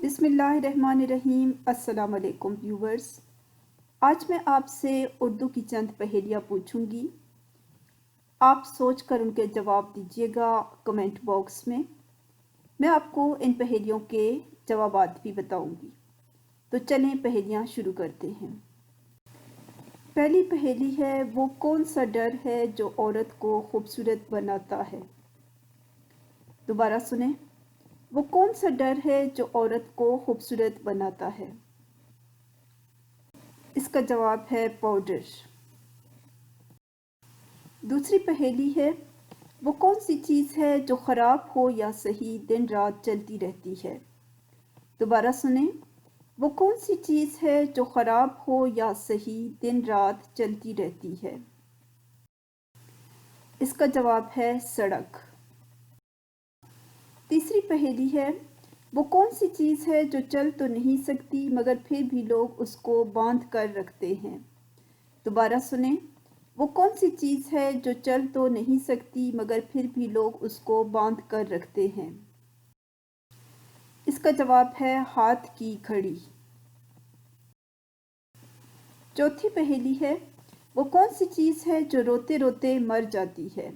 بسم اللہ الرحمن الرحیم۔ السلام علیکم ویورز، آج میں آپ سے اردو کی چند پہیلیاں پوچھوں گی۔ آپ سوچ کر ان کے جواب دیجیے گا کمنٹ باکس میں آپ کو ان پہیلیوں کے جوابات بھی بتاؤں گی۔ تو چلیں پہیلیاں شروع کرتے ہیں۔ پہلی پہیلی ہے، وہ کون سا ڈر ہے جو عورت کو خوبصورت بناتا ہے؟ دوبارہ سنیں، وہ کون سا ڈر ہے جو عورت کو خوبصورت بناتا ہے؟ اس کا جواب ہے پاؤڈر۔ دوسری پہیلی ہے، وہ کون سی چیز ہے جو خراب ہو یا صحیح دن رات چلتی رہتی ہے؟ دوبارہ سنیں، وہ کون سی چیز ہے جو خراب ہو یا صحیح دن رات چلتی رہتی ہے؟ اس کا جواب ہے سڑک۔ تیسری پہیلی ہے، وہ کون سی چیز ہے جو چل تو نہیں سکتی مگر پھر بھی لوگ اس کو باندھ کر رکھتے ہیں؟ دوبارہ سنیں، وہ کون سی چیز ہے جو چل تو نہیں سکتی مگر پھر بھی لوگ اس کو باندھ کر رکھتے ہیں؟ اس کا جواب ہے ہاتھ کی گھڑی۔ چوتھی پہیلی ہے، وہ کون سی چیز ہے جو روتے روتے مر جاتی ہے؟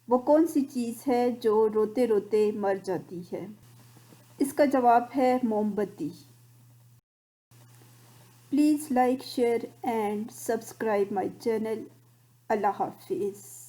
وہ کون سی چیز ہے جو روتے روتے مر جاتی ہے؟ اس کا جواب ہے موم بتی۔ Please like, share and subscribe my channel. اللہ حافظ۔